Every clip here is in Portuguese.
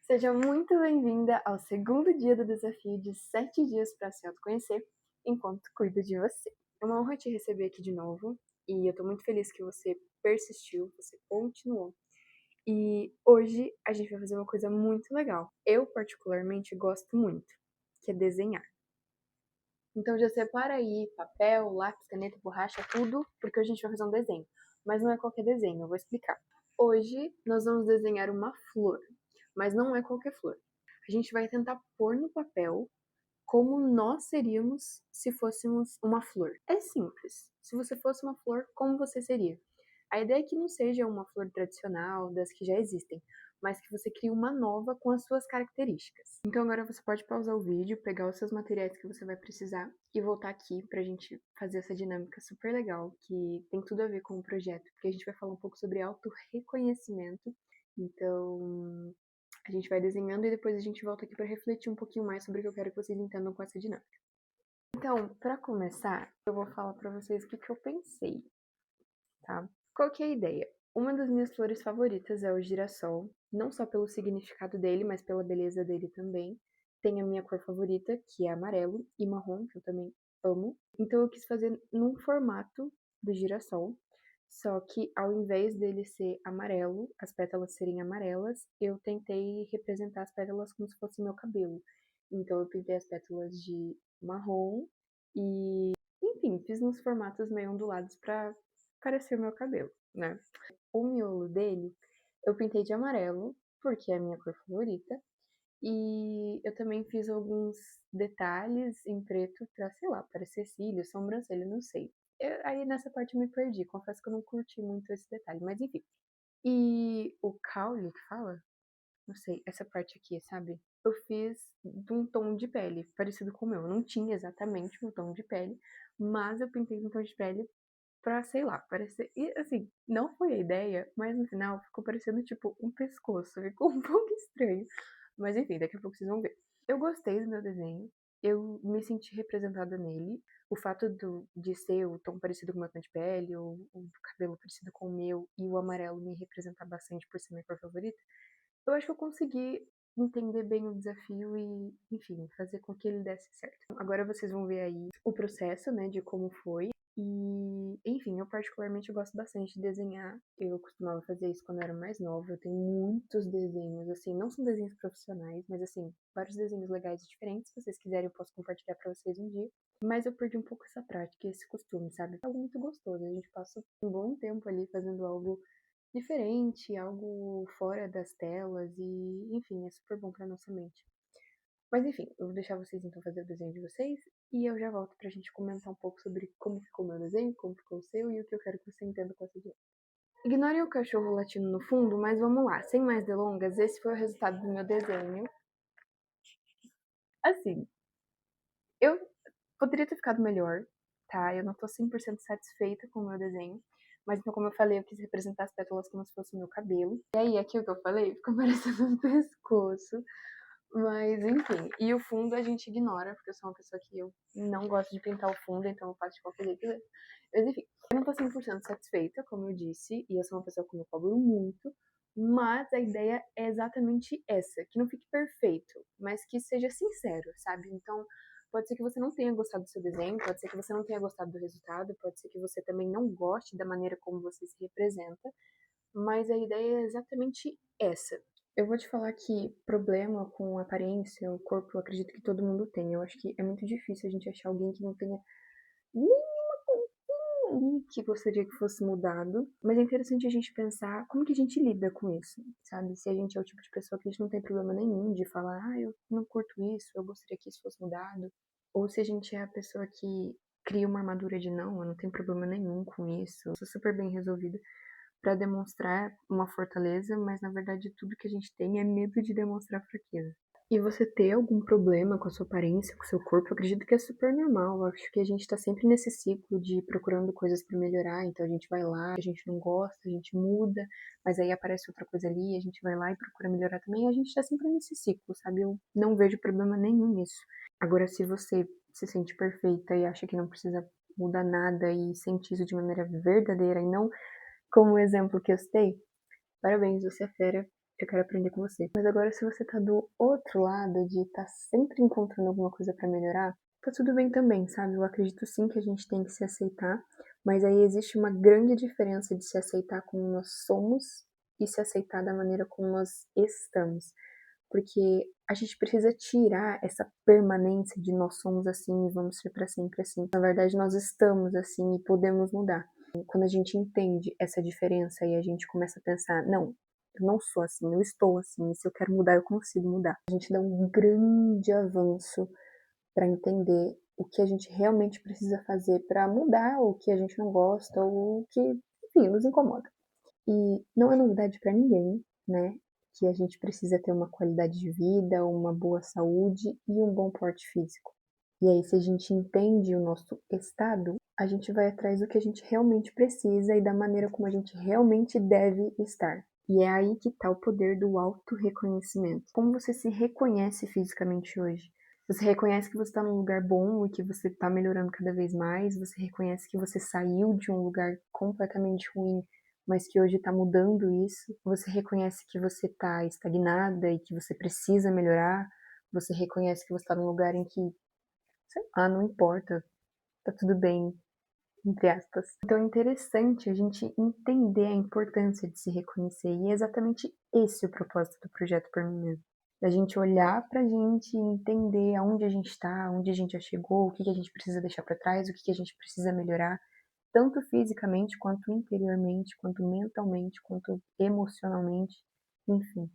Seja muito bem-vinda ao segundo dia do desafio de 7 dias para se autoconhecer enquanto cuido de você. É uma honra te receber aqui de novo e eu tô muito feliz que você persistiu, você continuou. E hoje a gente vai fazer uma coisa muito legal. Eu, particularmente, gosto muito, que é desenhar. Então já separa aí papel, lápis, caneta, borracha, tudo, porque hoje a gente vai fazer um desenho. Mas não é qualquer desenho, eu vou explicar. Hoje nós vamos desenhar uma flor, mas não é qualquer flor. A gente vai tentar pôr no papel como nós seríamos se fôssemos uma flor. É simples. Se você fosse uma flor, como você seria? A ideia é que não seja uma flor tradicional, das que já existem, mas que você crie uma nova com as suas características. Então agora você pode pausar o vídeo, pegar os seus materiais que você vai precisar e voltar aqui pra gente fazer essa dinâmica super legal, que tem tudo a ver com o projeto, porque a gente vai falar um pouco sobre autorreconhecimento. Então, a gente vai desenhando e depois a gente volta aqui para refletir um pouquinho mais sobre o que eu quero que vocês entendam com essa dinâmica. Então, para começar, eu vou falar para vocês o que eu pensei, tá? Qual que é a ideia? Uma das minhas flores favoritas é o girassol, não só pelo significado dele, mas pela beleza dele também. Tem a minha cor favorita, que é amarelo e marrom, que eu também amo. Então eu quis fazer num formato do girassol, só que ao invés dele ser amarelo, as pétalas serem amarelas, eu tentei representar as pétalas como se fosse meu cabelo. Então eu pintei as pétalas de marrom e, enfim, fiz nos formatos meio ondulados para parecer meu cabelo, né? O miolo dele eu pintei de amarelo, porque é a minha cor favorita, e eu também fiz alguns detalhes em preto pra, sei lá, parecer cílios, sobrancelha, não sei. Aí nessa parte eu me perdi, confesso que eu não curti muito esse detalhe, mas enfim. E o caule que fala? Não sei, essa parte aqui, sabe? Eu fiz de um tom de pele parecido com o meu. Eu não tinha exatamente um tom de pele, mas eu pintei um tom de pele pra, sei lá, parecer. E assim, não foi a ideia, mas no final ficou parecendo tipo um pescoço. Ficou um pouco estranho. Mas enfim, daqui a pouco vocês vão ver. Eu gostei do meu desenho, eu me senti representada nele. O fato de ser o tom parecido com o meu tom de pele, o cabelo parecido com o meu e o amarelo me representar bastante por ser minha cor favorita, eu acho que eu consegui entender bem o desafio e, enfim, fazer com que ele desse certo. Agora vocês vão ver aí o processo, né, de como foi. E, enfim, eu particularmente gosto bastante de desenhar. Eu costumava fazer isso quando eu era mais nova. Eu tenho muitos desenhos, assim, não são desenhos profissionais, mas, assim, vários desenhos legais e diferentes. Se vocês quiserem, eu posso compartilhar pra vocês um dia. Mas eu perdi um pouco essa prática, esse costume, sabe? É algo muito gostoso. A gente passa um bom tempo ali fazendo algo diferente, algo fora das telas e, enfim, é super bom pra nossa mente. Mas enfim, eu vou deixar vocês então fazer o desenho de vocês e eu já volto pra gente comentar um pouco sobre como ficou o meu desenho, como ficou o seu e o que eu quero que você entenda com essa ideia. Ignorem o cachorro latindo no fundo, mas vamos lá, sem mais delongas, esse foi o resultado do meu desenho. Assim, eu poderia ter ficado melhor, tá? Eu não tô 100% satisfeita com o meu desenho. Mas então, como eu falei, eu quis representar as pétalas como se fosse o meu cabelo. E aí, aqui o que eu falei, ficou parecendo um pescoço. Mas, enfim. E o fundo a gente ignora, porque eu sou uma pessoa que eu não gosto de pintar o fundo, então eu faço de qualquer jeito mesmo. Mas, enfim. Eu não tô 100% satisfeita, como eu disse, e eu sou uma pessoa que me cobro muito. Mas a ideia é exatamente essa, que não fique perfeito, mas que seja sincero, sabe? Então, pode ser que você não tenha gostado do seu desenho, pode ser que você não tenha gostado do resultado, pode ser que você também não goste da maneira como você se representa, mas a ideia é exatamente essa. Eu vou te falar que problema com aparência, o corpo, eu acredito que todo mundo tem. Eu acho que é muito difícil a gente achar alguém que não tenha nenhuma coisinha ali que gostaria que fosse mudado. Mas é interessante a gente pensar como que a gente lida com isso, sabe? Se a gente é o tipo de pessoa que a gente não tem problema nenhum de falar, eu não curto isso, eu gostaria que isso fosse mudado. Ou se a gente é a pessoa que cria uma armadura de não, eu não tenho problema nenhum com isso, eu sou super bem resolvida para demonstrar uma fortaleza, mas na verdade tudo que a gente tem é medo de demonstrar fraqueza. E você ter algum problema com a sua aparência, com o seu corpo, eu acredito que é super normal. Eu acho que a gente tá sempre nesse ciclo de procurando coisas para melhorar, então a gente vai lá, a gente não gosta, a gente muda, mas aí aparece outra coisa ali, a gente vai lá e procura melhorar também, e a gente tá sempre nesse ciclo, sabe? Eu não vejo problema nenhum nisso. Agora, se você se sente perfeita e acha que não precisa mudar nada e sente isso de maneira verdadeira e não como o exemplo que eu citei, parabéns, você é fera. eu quero aprender com você. Mas agora, se você tá do outro lado, de estar sempre encontrando alguma coisa pra melhorar, tá tudo bem também, sabe? Eu acredito sim que a gente tem que se aceitar, mas aí existe uma grande diferença de se aceitar como nós somos e se aceitar da maneira como nós estamos. Porque a gente precisa tirar essa permanência de nós somos assim e vamos ser para sempre assim. Na verdade, nós estamos assim e podemos mudar. Quando a gente entende essa diferença e a gente começa a pensar, não, eu não sou assim, eu estou assim, e se eu quero mudar, eu consigo mudar. A gente dá um grande avanço para entender o que a gente realmente precisa fazer para mudar o que a gente não gosta ou o que, enfim, nos incomoda. E não é novidade para ninguém, né, que a gente precisa ter uma qualidade de vida, uma boa saúde e um bom porte físico. E aí, se a gente entende o nosso estado, a gente vai atrás do que a gente realmente precisa e da maneira como a gente realmente deve estar. E é aí que está o poder do autorreconhecimento. Como você se reconhece fisicamente hoje? Você reconhece que você está num lugar bom e que você está melhorando cada vez mais. Você reconhece que você saiu de um lugar completamente ruim, mas que hoje está mudando isso. Você reconhece que você está estagnada e que você precisa melhorar. Você reconhece que você está num lugar em que, sei lá, não importa, tá tudo bem, entre aspas. Então é interessante a gente entender a importância de se reconhecer, e é exatamente esse o propósito do projeto Por Mim Mesmo. Da gente olhar pra gente e entender aonde a gente tá, onde a gente já chegou, o que a gente precisa deixar pra trás, o que a gente precisa melhorar, tanto fisicamente, quanto interiormente, quanto mentalmente, quanto emocionalmente, enfim.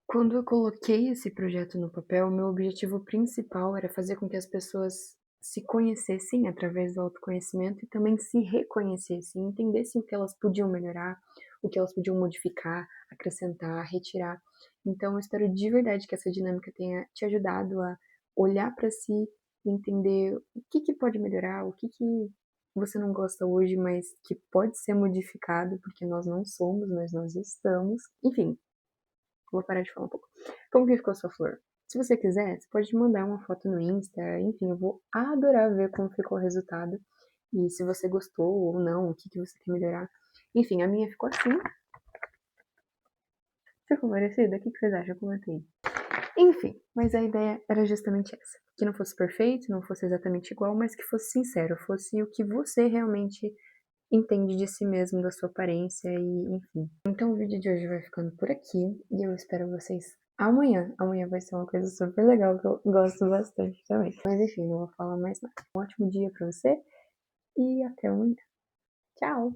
Quando eu coloquei esse projeto no papel, meu objetivo principal era fazer com que as pessoas se conhecessem através do autoconhecimento e também se reconhecessem, entendessem o que elas podiam melhorar, o que elas podiam modificar, acrescentar, retirar. Então, eu espero de verdade que essa dinâmica tenha te ajudado a olhar para si e entender o que pode melhorar, o que você não gosta hoje, mas que pode ser modificado, porque nós não somos, mas nós estamos. Enfim, vou parar de falar um pouco. Como que ficou a sua flor? Se você quiser, você pode mandar uma foto no Insta, enfim, eu vou adorar ver como ficou o resultado. E se você gostou ou não, o que você quer melhorar. Enfim, a minha ficou assim. Ficou parecida? O que vocês acham? Comenta aí. Enfim, mas a ideia era justamente essa. Que não fosse perfeito, não fosse exatamente igual, mas que fosse sincero, fosse o que você realmente entende de si mesmo, da sua aparência e enfim. Então o vídeo de hoje vai ficando por aqui e eu espero vocês amanhã. Amanhã vai ser uma coisa super legal que eu gosto bastante também. Mas enfim, não vou falar mais nada. Um ótimo dia pra você e até amanhã. Tchau!